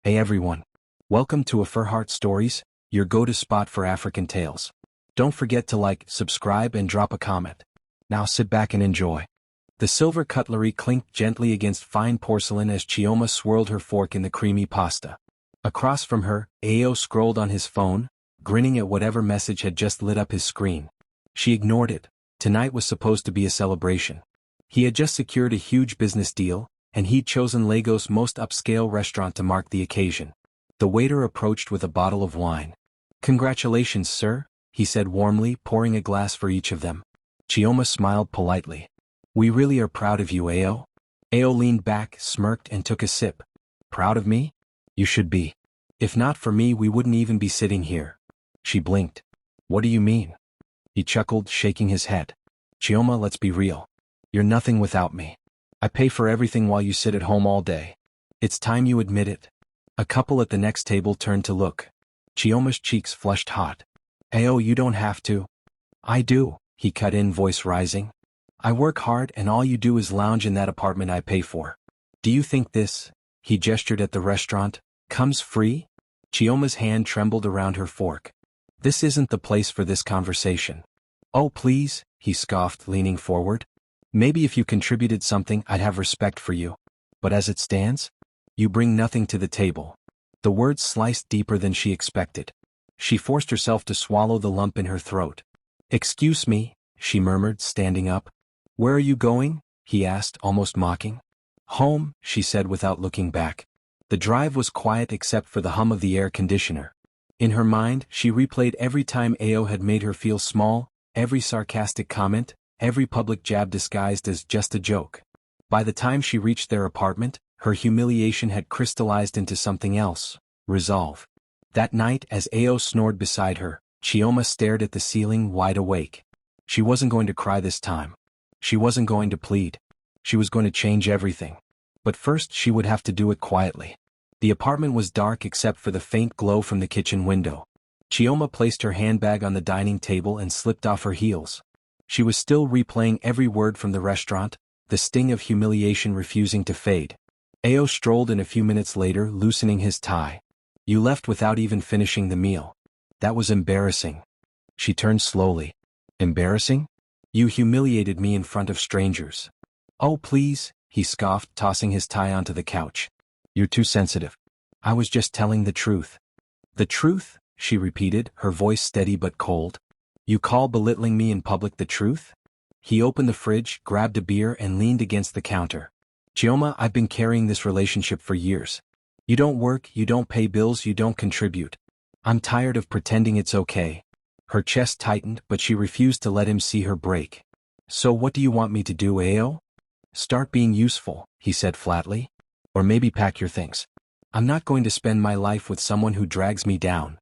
Hey everyone. Welcome to AfriHeart Stories, your go-to spot for African tales. Don't forget to like, subscribe and drop a comment. Now sit back and enjoy. The silver cutlery clinked gently against fine porcelain as Chioma swirled her fork in the creamy pasta. Across from her, Ao scrolled on his phone, grinning at whatever message had just lit up his screen. She ignored it. Tonight was supposed to be a celebration. He had just secured a huge business deal, and he'd chosen Lagos' most upscale restaurant to mark the occasion. The waiter approached with a bottle of wine. "Congratulations, sir," he said warmly, pouring a glass for each of them. Chioma smiled politely. "We really are proud of you, Ao." Ao leaned back, smirked and took a sip. "Proud of me? You should be. If not for me, we wouldn't even be sitting here." She blinked. "What do you mean?" He chuckled, shaking his head. "Chioma, let's be real. You're nothing without me. I pay for everything while you sit at home all day. It's time you admit it." A couple at the next table turned to look. Chioma's cheeks flushed hot. "Ao, you don't have to." "I do," he cut in, voice rising. "I work hard and all you do is lounge in that apartment I pay for. Do you think this," he gestured at the restaurant, "comes free?" Chioma's hand trembled around her fork. "This isn't the place for this conversation." "Oh please," he scoffed, leaning forward. "Maybe if you contributed something I'd have respect for you. But as it stands, you bring nothing to the table." The words sliced deeper than she expected. She forced herself to swallow the lump in her throat. "Excuse me," she murmured, standing up. "Where are you going?" he asked, almost mocking. "Home," she said without looking back. The drive was quiet except for the hum of the air conditioner. In her mind, she replayed every time Ao had made her feel small, every sarcastic comment, every public jab disguised as just a joke. By the time she reached their apartment, her humiliation had crystallized into something else: resolve. That night, as Ao snored beside her, Chioma stared at the ceiling, wide awake. She wasn't going to cry this time. She wasn't going to plead. She was going to change everything. But first she would have to do it quietly. The apartment was dark except for the faint glow from the kitchen window. Chioma placed her handbag on the dining table and slipped off her heels. She was still replaying every word from the restaurant, the sting of humiliation refusing to fade. Ao strolled in a few minutes later, loosening his tie. "You left without even finishing the meal. That was embarrassing." She turned slowly. "Embarrassing? You humiliated me in front of strangers." "Oh please," he scoffed, tossing his tie onto the couch. "You're too sensitive. I was just telling the truth." "The truth?" she repeated, her voice steady but cold. "You call belittling me in public the truth?" He opened the fridge, grabbed a beer and leaned against the counter. "Chioma, I've been carrying this relationship for years. You don't work, you don't pay bills, you don't contribute. I'm tired of pretending it's okay." Her chest tightened, but she refused to let him see her break. "So what do you want me to do, Ao?" "Start being useful," he said flatly. "Or maybe pack your things. I'm not going to spend my life with someone who drags me down."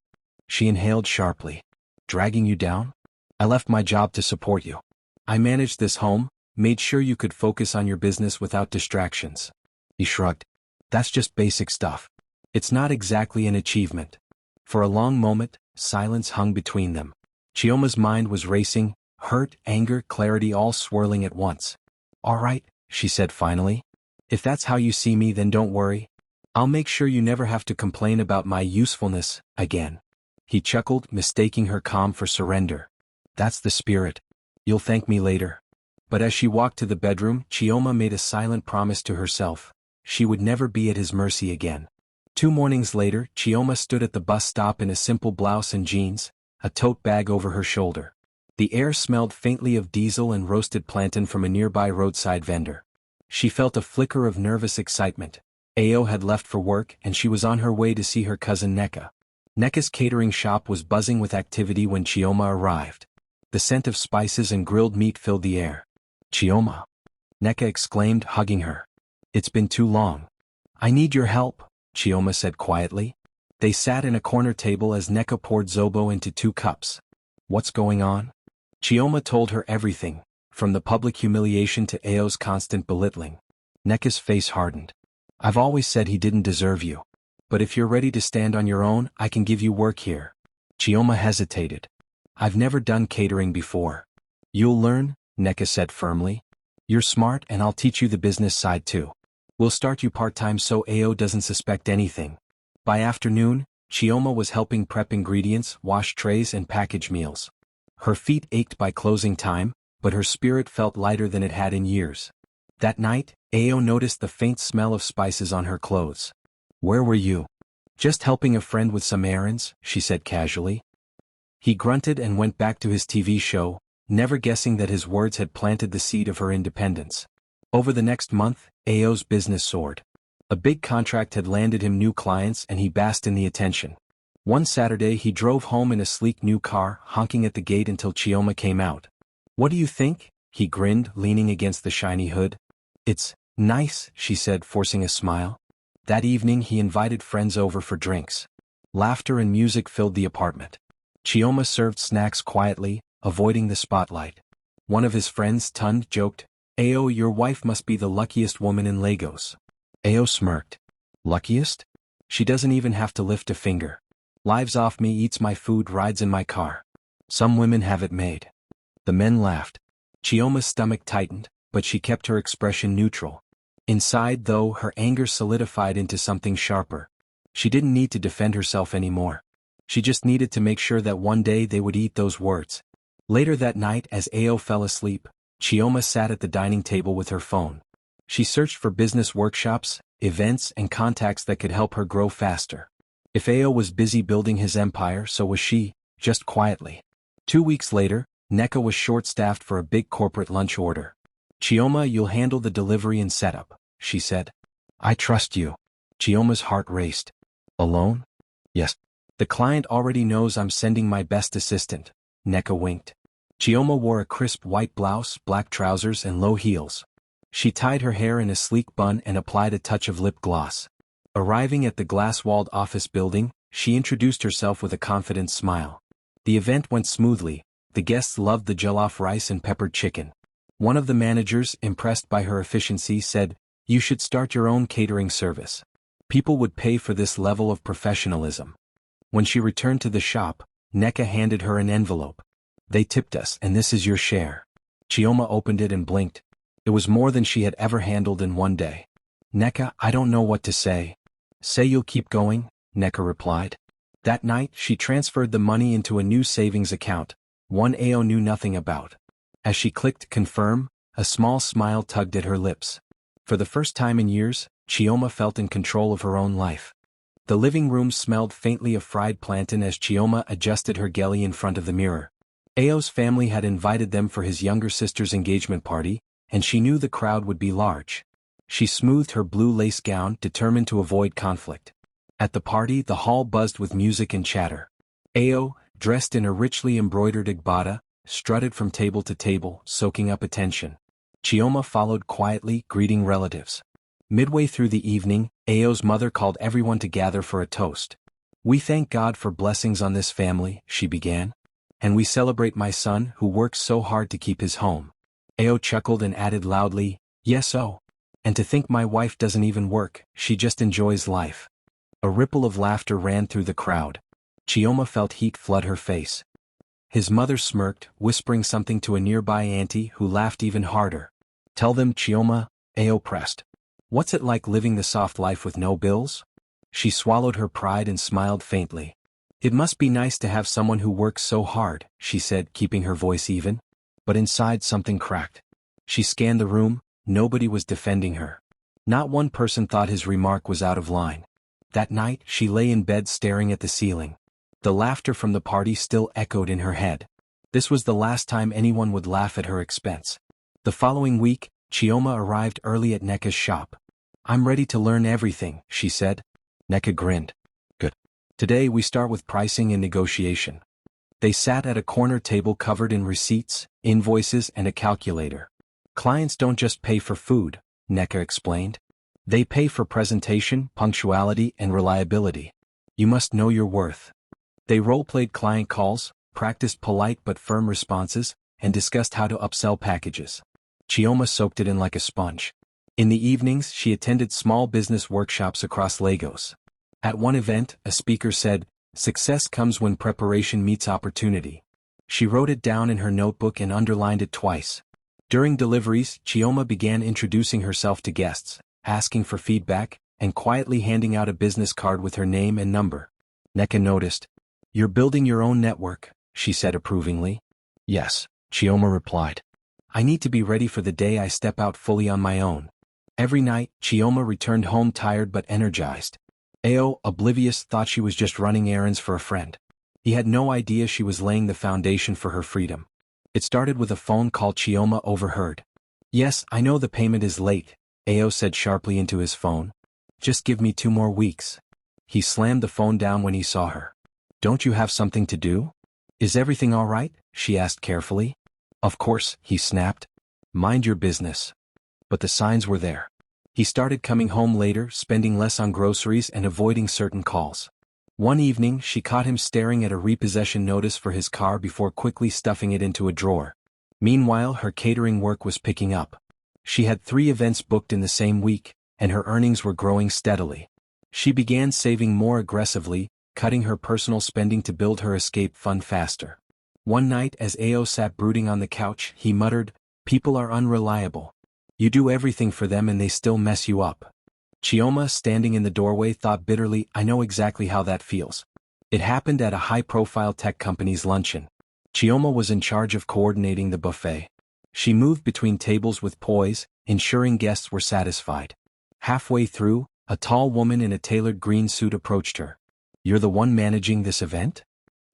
She inhaled sharply. "Dragging you down? I left my job to support you. I managed this home, made sure you could focus on your business without distractions." He shrugged. "That's just basic stuff. It's not exactly an achievement." For a long moment, silence hung between them. Chioma's mind was racing, hurt, anger, clarity all swirling at once. "All right," she said finally. "If that's how you see me, then don't worry. I'll make sure you never have to complain about my usefulness again." He chuckled, mistaking her calm for surrender. "That's the spirit. You'll thank me later." But as she walked to the bedroom, Chioma made a silent promise to herself. She would never be at his mercy again. 2 mornings later, Chioma stood at the bus stop in a simple blouse and jeans, a tote bag over her shoulder. The air smelled faintly of diesel and roasted plantain from a nearby roadside vendor. She felt a flicker of nervous excitement. Ao had left for work and she was on her way to see her cousin Neka. Neka's catering shop was buzzing with activity when Chioma arrived. The scent of spices and grilled meat filled the air. "Chioma!" Neka exclaimed, hugging her. "It's been too long." "I need your help," Chioma said quietly. They sat in a corner table as Neka poured zobo into 2 cups. "What's going on?" Chioma told her everything, from the public humiliation to Ao's constant belittling. Neka's face hardened. "I've always said he didn't deserve you. But if you're ready to stand on your own, I can give you work here." Chioma hesitated. "I've never done catering before." "You'll learn," Neka said firmly. "You're smart and I'll teach you the business side too. We'll start you part-time so Ao doesn't suspect anything." By afternoon, Chioma was helping prep ingredients, wash trays and package meals. Her feet ached by closing time, but her spirit felt lighter than it had in years. That night, Ao noticed the faint smell of spices on her clothes. "Where were you?" "Just helping a friend with some errands," she said casually. He grunted and went back to his TV show, never guessing that his words had planted the seed of her independence. Over the next month, Ao's business soared. A big contract had landed him new clients and he basked in the attention. One Saturday he drove home in a sleek new car, honking at the gate until Chioma came out. "What do you think?" he grinned, leaning against the shiny hood. "It's nice," she said, forcing a smile. That evening he invited friends over for drinks. Laughter and music filled the apartment. Chioma served snacks quietly, avoiding the spotlight. One of his friends, Tund, joked, "Ao, your wife must be the luckiest woman in Lagos." Ao smirked. "Luckiest? She doesn't even have to lift a finger. Lives off me, eats my food, rides in my car. Some women have it made." The men laughed. Chioma's stomach tightened, but she kept her expression neutral. Inside, though, her anger solidified into something sharper. She didn't need to defend herself anymore. She just needed to make sure that one day they would eat those words. Later that night, as Ao fell asleep, Chioma sat at the dining table with her phone. She searched for business workshops, events, and contacts that could help her grow faster. If Ao was busy building his empire, so was she, just quietly. 2 weeks later, NECA was short-staffed for a big corporate lunch order. "Chioma, you'll handle the delivery and setup," she said. "I trust you." Chioma's heart raced. "Alone?" "Yes. The client already knows I'm sending my best assistant," NECA winked. Chioma wore a crisp white blouse, black trousers, and low heels. She tied her hair in a sleek bun and applied a touch of lip gloss. Arriving at the glass-walled office building, she introduced herself with a confident smile. The event went smoothly. The guests loved the jollof rice and peppered chicken. One of the managers, impressed by her efficiency, said, "You should start your own catering service. People would pay for this level of professionalism." When she returned to the shop, NECA handed her an envelope. "They tipped us, and this is your share." Chioma opened it and blinked. It was more than she had ever handled in one day. "NECA, I don't know what to say." "Say you'll keep going," NECA replied. That night, she transferred the money into a new savings account, one Ao knew nothing about. As she clicked confirm, a small smile tugged at her lips. For the first time in years, Chioma felt in control of her own life. The living room smelled faintly of fried plantain as Chioma adjusted her gelly in front of the mirror. Ao's family had invited them for his younger sister's engagement party, and she knew the crowd would be large. She smoothed her blue lace gown, determined to avoid conflict. At the party, the hall buzzed with music and chatter. Ao, dressed in a richly embroidered agbada, strutted from table to table, soaking up attention. Chioma followed quietly, greeting relatives. Midway through the evening, Ao's mother called everyone to gather for a toast. "We thank God for blessings on this family," she began. "And we celebrate my son who works so hard to keep his home." Ao chuckled and added loudly, "Yes, oh. And to think my wife doesn't even work, she just enjoys life." A ripple of laughter ran through the crowd. Chioma felt heat flood her face. His mother smirked, whispering something to a nearby auntie who laughed even harder. "Tell them, Chioma," Ao pressed. "What's it like living the soft life with no bills?" She swallowed her pride and smiled faintly. "It must be nice to have someone who works so hard," she said, keeping her voice even. But inside something cracked. She scanned the room, nobody was defending her. Not one person thought his remark was out of line. That night, she lay in bed staring at the ceiling. The laughter from the party still echoed in her head. This was the last time anyone would laugh at her expense. The following week, Chioma arrived early at NECA's shop. "I'm ready to learn everything," she said. NECA grinned. "Good. Today we start with pricing and negotiation." They sat at a corner table covered in receipts, invoices, and a calculator. "Clients don't just pay for food," NECA explained. "They pay for presentation, punctuality, and reliability. You must know your worth." They role-played client calls, practiced polite but firm responses, and discussed how to upsell packages. Chioma soaked it in like a sponge. In the evenings, she attended small business workshops across Lagos. At one event, a speaker said, "Success comes when preparation meets opportunity." She wrote it down in her notebook and underlined it twice. During deliveries, Chioma began introducing herself to guests, asking for feedback, and quietly handing out a business card with her name and number. Neka noticed. "You're building your own network," she said approvingly. "Yes," Chioma replied. "I need to be ready for the day I step out fully on my own." Every night, Chioma returned home tired but energized. Ao, oblivious, thought she was just running errands for a friend. He had no idea she was laying the foundation for her freedom. It started with a phone call Chioma overheard. "Yes, I know the payment is late," Ao said sharply into his phone. "Just give me 2 more weeks." He slammed the phone down when he saw her. "Don't you have something to do? Is everything all right?" she asked carefully. "Of course," he snapped. "Mind your business." But the signs were there. He started coming home later, spending less on groceries and avoiding certain calls. One evening, she caught him staring at a repossession notice for his car before quickly stuffing it into a drawer. Meanwhile, her catering work was picking up. She had 3 events booked in the same week, and her earnings were growing steadily. She began saving more aggressively, cutting her personal spending to build her escape fund faster. One night, as Ao sat brooding on the couch, he muttered, "People are unreliable. You do everything for them and they still mess you up." Chioma, standing in the doorway, thought bitterly, "I know exactly how that feels." It happened at a high-profile tech company's luncheon. Chioma was in charge of coordinating the buffet. She moved between tables with poise, ensuring guests were satisfied. Halfway through, a tall woman in a tailored green suit approached her. "You're the one managing this event?"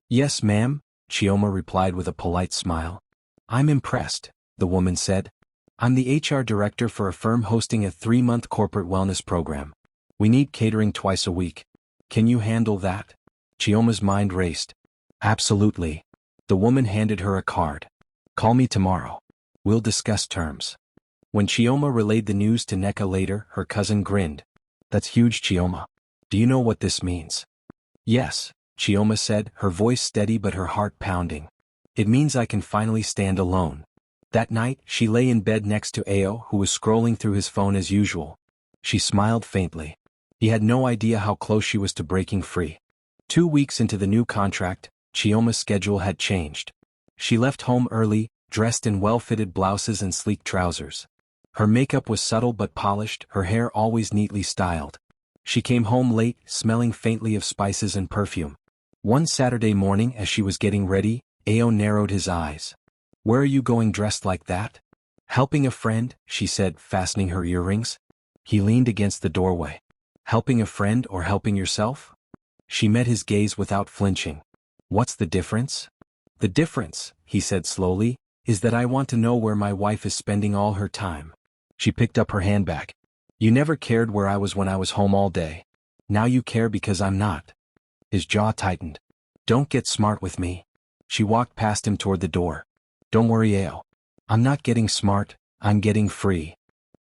"Yes, ma'am," Chioma replied with a polite smile. "I'm impressed," the woman said. "I'm the HR director for a firm hosting a 3-month corporate wellness program. We need catering twice a week. Can you handle that?" Chioma's mind raced. "Absolutely." The woman handed her a card. "Call me tomorrow. We'll discuss terms." When Chioma relayed the news to Neka later, her cousin grinned. "That's huge, Chioma. Do you know what this means?" "Yes," Chioma said, her voice steady but her heart pounding. "It means I can finally stand alone." That night, she lay in bed next to Ao, who was scrolling through his phone as usual. She smiled faintly. He had no idea how close she was to breaking free. 2 weeks into the new contract, Chioma's schedule had changed. She left home early, dressed in well-fitted blouses and sleek trousers. Her makeup was subtle but polished, her hair always neatly styled. She came home late, smelling faintly of spices and perfume. One Saturday morning, as she was getting ready, Ao narrowed his eyes. "Where are you going dressed like that?" "Helping a friend," she said, fastening her earrings. He leaned against the doorway. "Helping a friend or helping yourself?" She met his gaze without flinching. "What's the difference?" "The difference," he said slowly, "is that I want to know where my wife is spending all her time." She picked up her handbag. "You never cared where I was when I was home all day. Now you care because I'm not." His jaw tightened. "Don't get smart with me." She walked past him toward the door. "Don't worry, Ao. I'm not getting smart, I'm getting free."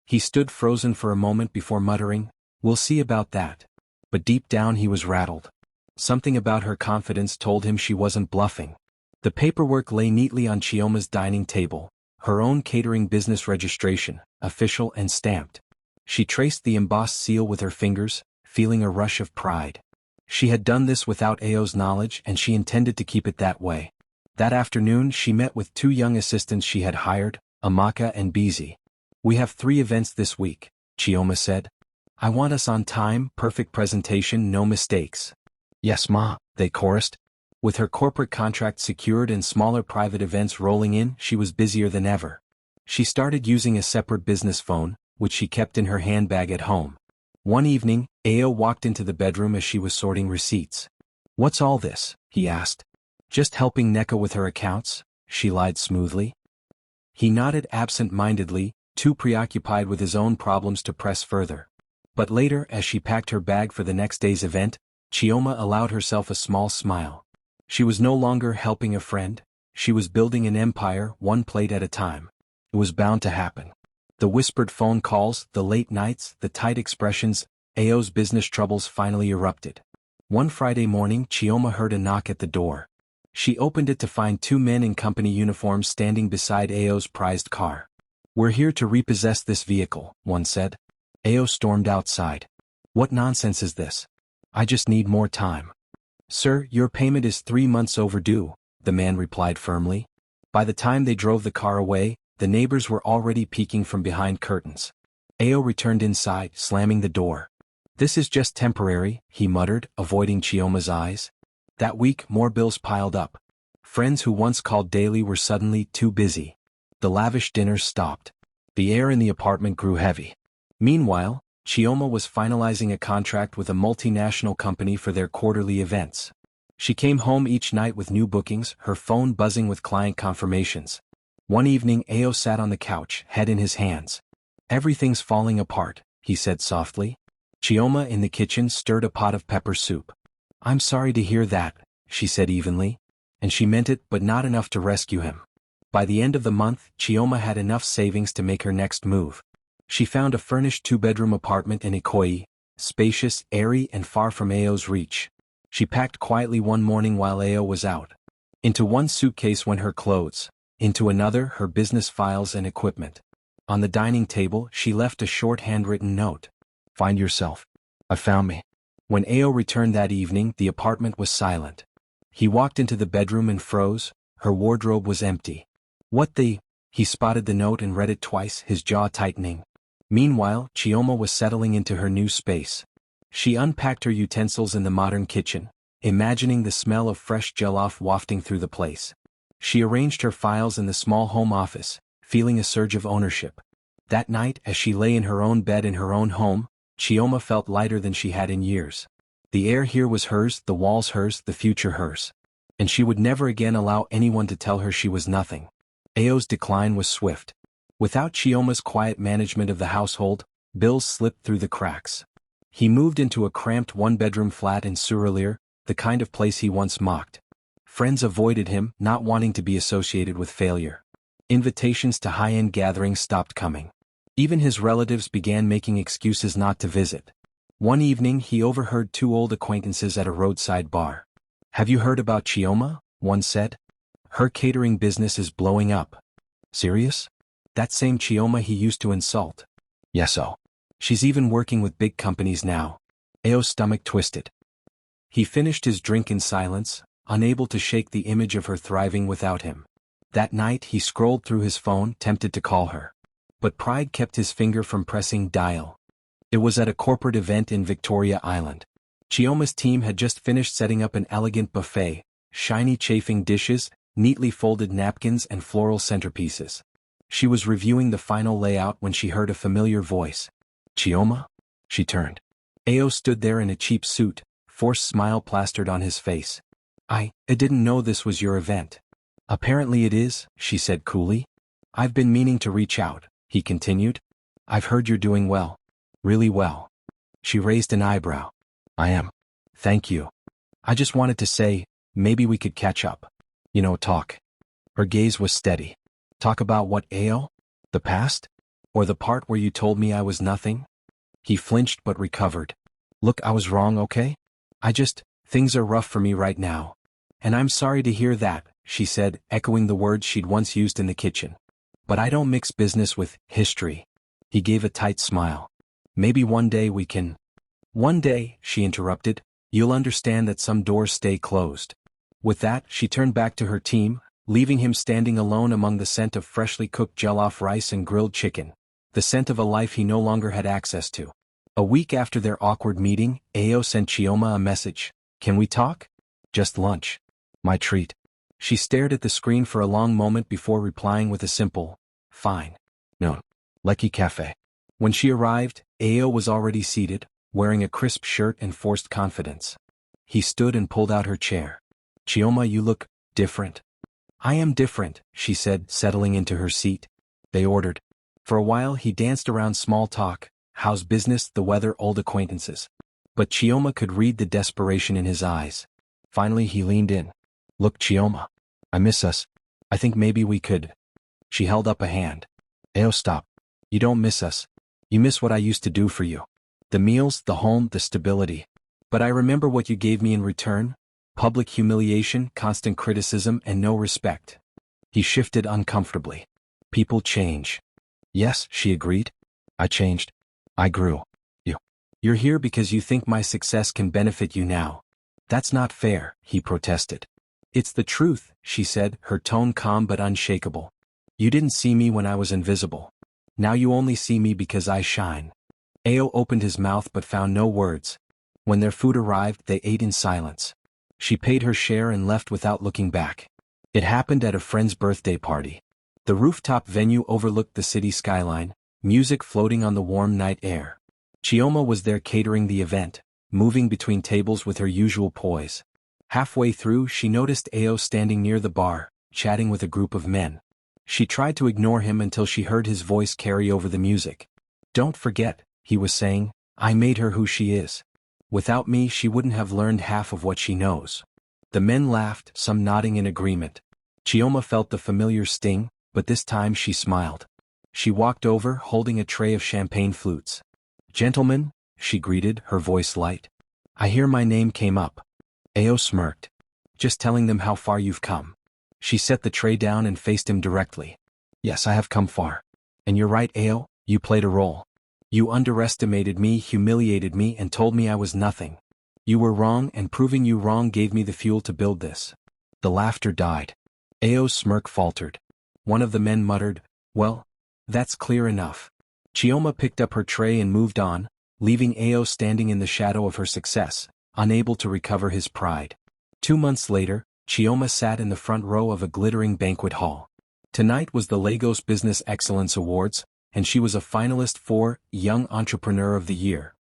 He stood frozen for a moment before muttering, "We'll see about that." But deep down he was rattled. Something about her confidence told him she wasn't bluffing. The paperwork lay neatly on Chioma's dining table, her own catering business registration, official and stamped. She traced the embossed seal with her fingers, feeling a rush of pride. She had done this without Ao's knowledge and she intended to keep it that way. That afternoon she met with 2 young assistants she had hired, Amaka and Bizi. "We have 3 events this week," Chioma said. "I want us on time, perfect presentation, no mistakes." "Yes, ma," they chorused. With her corporate contract secured and smaller private events rolling in, she was busier than ever. She started using a separate business phone, which she kept in her handbag at home. One evening, Ao walked into the bedroom as she was sorting receipts. "What's all this?" he asked. "Just helping Neka with her accounts," she lied smoothly. He nodded absent-mindedly, too preoccupied with his own problems to press further. But later, as she packed her bag for the next day's event, Chioma allowed herself a small smile. She was no longer helping a friend, she was building an empire, one plate at a time. It was bound to happen. The whispered phone calls, the late nights, the tight expressions, Ao's business troubles finally erupted. One Friday morning, Chioma heard a knock at the door. She opened it to find 2 men in company uniforms standing beside Ao's prized car. "We're here to repossess this vehicle," one said. Ao stormed outside. "What nonsense is this? I just need more time." "Sir, your payment is 3 months overdue," the man replied firmly. By the time they drove the car away, the neighbors were already peeking from behind curtains. Ao returned inside, slamming the door. This is just temporary, he muttered, avoiding Chioma's eyes. That week, more bills piled up. Friends who once called daily were suddenly too busy. The lavish dinners stopped. The air in the apartment grew heavy. Meanwhile, Chioma was finalizing a contract with a multinational company for their quarterly events. She came home each night with new bookings, her phone buzzing with client confirmations. One evening, Ao sat on the couch, head in his hands. Everything's falling apart, he said softly. Chioma in the kitchen stirred a pot of pepper soup. I'm sorry to hear that, she said evenly. And she meant it, but not enough to rescue him. By the end of the month, Chioma had enough savings to make her next move. She found a furnished two-bedroom apartment in Ikoyi, spacious, airy, and far from Ao's reach. She packed quietly one morning while Ao was out. Into one suitcase went her clothes, into another her business files and equipment. On the dining table, she left a short handwritten note. Find yourself. I found me. When Ao returned that evening, the apartment was silent. He walked into the bedroom and froze. Her wardrobe was empty. He spotted the note and read it twice, his jaw tightening. Meanwhile, Chioma was settling into her new space. She unpacked her utensils in the modern kitchen, imagining the smell of fresh jollof wafting through the place. She arranged her files in the small home office, feeling a surge of ownership. That night, as she lay in her own bed in her own home, Chioma felt lighter than she had in years. The air here was hers, the walls hers, the future hers. And she would never again allow anyone to tell her she was nothing. Ao's decline was swift. Without Chioma's quiet management of the household, bills slipped through the cracks. He moved into a cramped one-bedroom flat in Surulere, the kind of place he once mocked. Friends avoided him, not wanting to be associated with failure. Invitations to high-end gatherings stopped coming. Even his relatives began making excuses not to visit. One evening he overheard two old acquaintances at a roadside bar. Have you heard about Chioma? One said. Her catering business is blowing up. Serious? That same Chioma he used to insult. Yeso. She's even working with big companies now. Ao's stomach twisted. He finished his drink in silence, unable to shake the image of her thriving without him. That night he scrolled through his phone, tempted to call her. But pride kept his finger from pressing dial. It was at a corporate event in Victoria Island. Chioma's team had just finished setting up an elegant buffet, shiny chafing dishes, neatly folded napkins and floral centerpieces. She was reviewing the final layout when she heard a familiar voice. Chioma? She turned. Ao stood there in a cheap suit, forced smile plastered on his face. I didn't know this was your event. Apparently it is, she said coolly. I've been meaning to reach out, he continued. I've heard you're doing well. Really well. She raised an eyebrow. I am. Thank you. I just wanted to say, maybe we could catch up. Talk. Her gaze was steady. Talk about what, Ao? The past? Or the part where you told me I was nothing? He flinched but recovered. Look, I was wrong, okay? Things are rough for me right now. And I'm sorry to hear that, she said, echoing the words she'd once used in the kitchen. But I don't mix business with history. He gave a tight smile. Maybe one day we can. One day, she interrupted, you'll understand that some doors stay closed. With that, she turned back to her team, leaving him standing alone among the scent of freshly cooked jollof rice and grilled chicken, the scent of a life he no longer had access to. A week after their awkward meeting, Ao sent Chioma a message. Can we talk? Just lunch. My treat. She stared at the screen for a long moment before replying with a simple, fine. No. Lucky cafe. When she arrived, Ao was already seated, wearing a crisp shirt and forced confidence. He stood and pulled out her chair. Chioma, you look different. I am different, she said, settling into her seat. They ordered. For a while he danced around small talk, how's business, the weather, old acquaintances. But Chioma could read the desperation in his eyes. Finally he leaned in. Look, Chioma. I miss us. I think maybe we could. She held up a hand. Ao, stop. You don't miss us. You miss what I used to do for you. The meals, the home, the stability. But I remember what you gave me in return. Public humiliation, constant criticism, and no respect. He shifted uncomfortably. People change. Yes, she agreed. I changed. I grew. You're here because you think my success can benefit you now. That's not fair, he protested. It's the truth, she said, her tone calm but unshakable. You didn't see me when I was invisible. Now you only see me because I shine. Ao opened his mouth but found no words. When their food arrived, they ate in silence. She paid her share and left without looking back. It happened at a friend's birthday party. The rooftop venue overlooked the city skyline, music floating on the warm night air. Chioma was there catering the event, moving between tables with her usual poise. Halfway through, she noticed Ao standing near the bar, chatting with a group of men. She tried to ignore him until she heard his voice carry over the music. "Don't forget," he was saying, "I made her who she is. Without me, she wouldn't have learned half of what she knows." The men laughed, some nodding in agreement. Chioma felt the familiar sting, but this time she smiled. She walked over, holding a tray of champagne flutes. "Gentlemen," she greeted, her voice light. "I hear my name came up." Ao smirked. "Just telling them how far you've come." She set the tray down and faced him directly. "Yes, I have come far. And you're right, Ao, you played a role. You underestimated me, humiliated me, and told me I was nothing. You were wrong, and proving you wrong gave me the fuel to build this." The laughter died. Ao's smirk faltered. One of the men muttered, "Well, that's clear enough." Chioma picked up her tray and moved on, leaving Ao standing in the shadow of her success, unable to recover his pride. 2 months later, Chioma sat in the front row of a glittering banquet hall. Tonight was the Lagos Business Excellence Awards, and she was a finalist for Young Entrepreneur of the Year.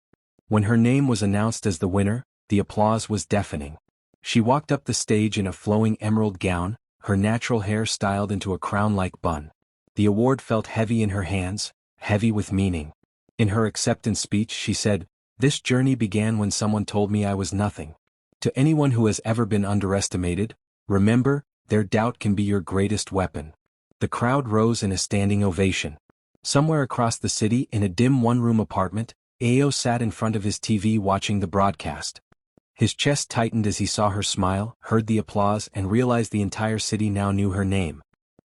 When her name was announced as the winner, the applause was deafening. She walked up the stage in a flowing emerald gown, her natural hair styled into a crown-like bun. The award felt heavy in her hands, heavy with meaning. In her acceptance speech she said, "This journey began when someone told me I was nothing. To anyone who has ever been underestimated, remember, their doubt can be your greatest weapon." The crowd rose in a standing ovation. Somewhere across the city, in a dim one-room apartment, Ao sat in front of his TV watching the broadcast. His chest tightened as he saw her smile, heard the applause, and realized the entire city now knew her name.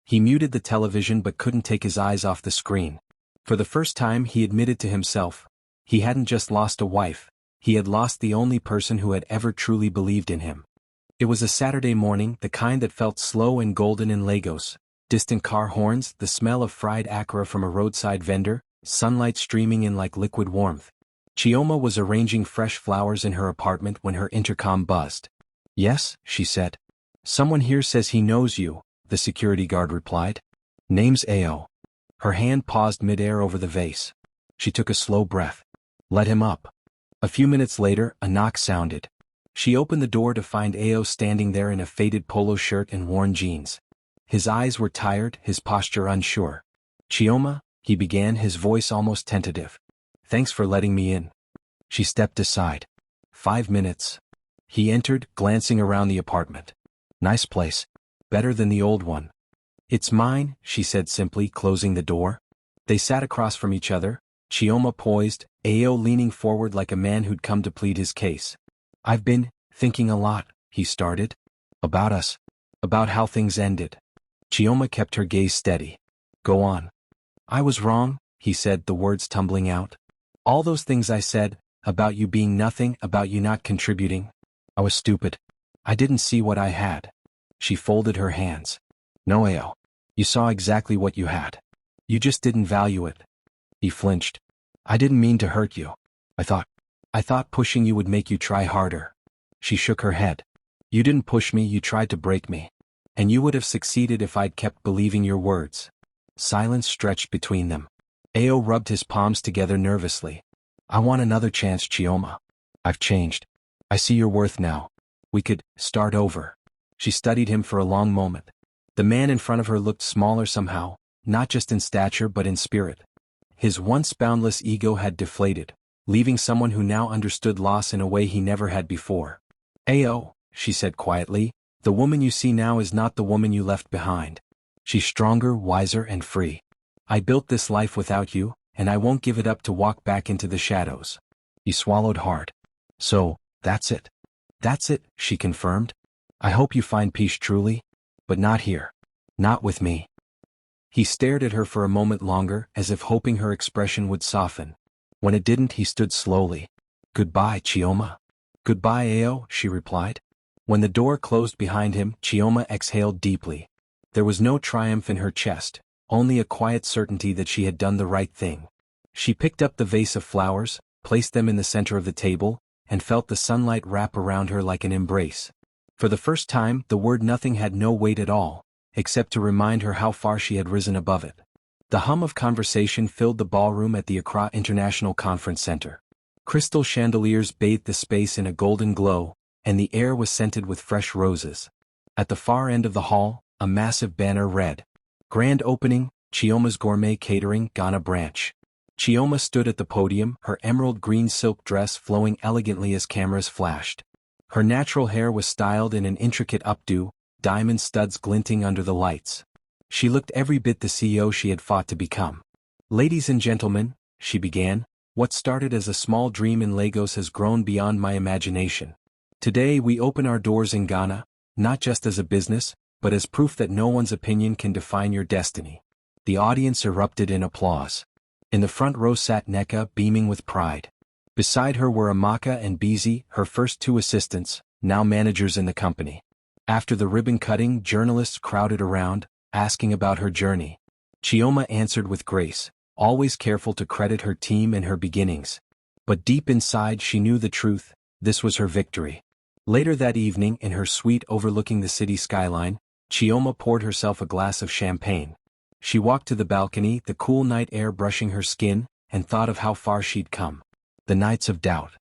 He muted the television but couldn't take his eyes off the screen. For the first time, he admitted to himself, he hadn't just lost a wife, he had lost the only person who had ever truly believed in him. It was a Saturday morning, the kind that felt slow and golden in Lagos. Distant car horns, the smell of fried akara from a roadside vendor, sunlight streaming in like liquid warmth. Chioma was arranging fresh flowers in her apartment when her intercom buzzed. "Yes," she said. "Someone here says he knows you," the security guard replied. "Name's Ao." Her hand paused midair over the vase. She took a slow breath. "Let him up." A few minutes later, a knock sounded. She opened the door to find Ao standing there in a faded polo shirt and worn jeans. His eyes were tired, his posture unsure. "Chioma," he began, his voice almost tentative. "Thanks for letting me in." She stepped aside. 5 minutes. He entered, glancing around the apartment. "Nice place. Better than the old one." "It's mine," she said simply, closing the door. They sat across from each other, Chioma poised, Ao leaning forward like a man who'd come to plead his case. "I've been thinking a lot," he started. "About us. About how things ended." Chioma kept her gaze steady. "Go on." "I was wrong," he said, the words tumbling out. "All those things I said, about you being nothing, about you not contributing. I was stupid. I didn't see what I had." She folded her hands. "No, Ao. You saw exactly what you had. You just didn't value it." He flinched. "I didn't mean to hurt you. I thought pushing you would make you try harder." She shook her head. "You didn't push me, you tried to break me. And you would have succeeded if I'd kept believing your words." Silence stretched between them. Ao rubbed his palms together nervously. "I want another chance, Chioma. I've changed. I see your worth now. We could start over." She studied him for a long moment. The man in front of her looked smaller somehow, not just in stature but in spirit. His once boundless ego had deflated, leaving someone who now understood loss in a way he never had before. "Ao," she said quietly, "the woman you see now is not the woman you left behind. She's stronger, wiser, and free. I built this life without you, and I won't give it up to walk back into the shadows." He swallowed hard. "So, that's it." "That's it," she confirmed. "I hope you find peace truly. But not here. Not with me." He stared at her for a moment longer, as if hoping her expression would soften. When it didn't, he stood slowly. "Goodbye, Chioma." "Goodbye, Ao," she replied. When the door closed behind him, Chioma exhaled deeply. There was no triumph in her chest, only a quiet certainty that she had done the right thing. She picked up the vase of flowers, placed them in the center of the table, and felt the sunlight wrap around her like an embrace. For the first time, the word nothing had no weight at all, except to remind her how far she had risen above it. The hum of conversation filled the ballroom at the Accra International Conference Center. Crystal chandeliers bathed the space in a golden glow, and the air was scented with fresh roses. At the far end of the hall, a massive banner read, "Grand Opening, Chioma's Gourmet Catering, Ghana Branch." Chioma stood at the podium, her emerald green silk dress flowing elegantly as cameras flashed. Her natural hair was styled in an intricate updo, diamond studs glinting under the lights. She looked every bit the CEO she had fought to become. "Ladies and gentlemen," she began, "what started as a small dream in Lagos has grown beyond my imagination. Today we open our doors in Ghana, not just as a business, but as proof that no one's opinion can define your destiny." The audience erupted in applause. In the front row sat Nneka, beaming with pride. Beside her were Amaka and Bizi, her first two assistants, now managers in the company. After the ribbon cutting, journalists crowded around, asking about her journey. Chioma answered with grace, always careful to credit her team and her beginnings. But deep inside she knew the truth, this was her victory. Later that evening, in her suite overlooking the city skyline, Chioma poured herself a glass of champagne. She walked to the balcony, the cool night air brushing her skin, and thought of how far she'd come. The nights of doubt.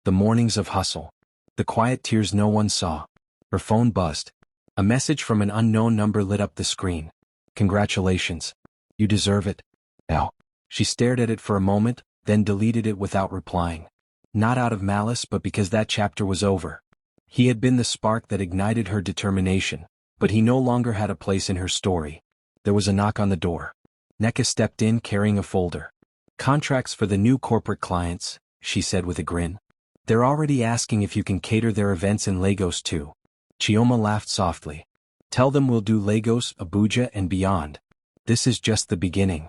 The mornings of hustle. The quiet tears no one saw. Her phone buzzed. A message from an unknown number lit up the screen. "Congratulations. You deserve it." Now. She stared at it for a moment, then deleted it without replying. Not out of malice but because that chapter was over. He had been the spark that ignited her determination, but he no longer had a place in her story. There was a knock on the door. Nneka stepped in carrying a folder. "Contracts for the new corporate clients," she said with a grin. "They're already asking if you can cater their events in Lagos too." Chioma laughed softly. "Tell them we'll do Lagos, Abuja and beyond. This is just the beginning."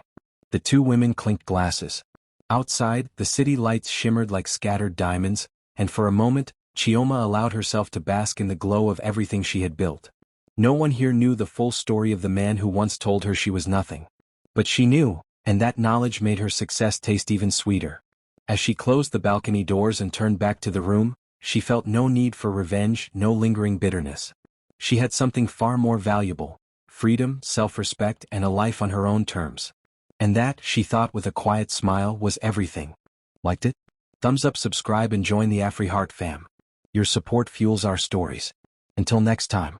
The two women clinked glasses. Outside, the city lights shimmered like scattered diamonds, and for a moment, Chioma allowed herself to bask in the glow of everything she had built. No one here knew the full story of the man who once told her she was nothing. But she knew, and that knowledge made her success taste even sweeter. As she closed the balcony doors and turned back to the room, she felt no need for revenge, no lingering bitterness. She had something far more valuable: freedom, self-respect, and a life on her own terms. And that, she thought with a quiet smile, was everything. Liked it? Thumbs up, subscribe and join the AfriHeart fam. Your support fuels our stories. Until next time.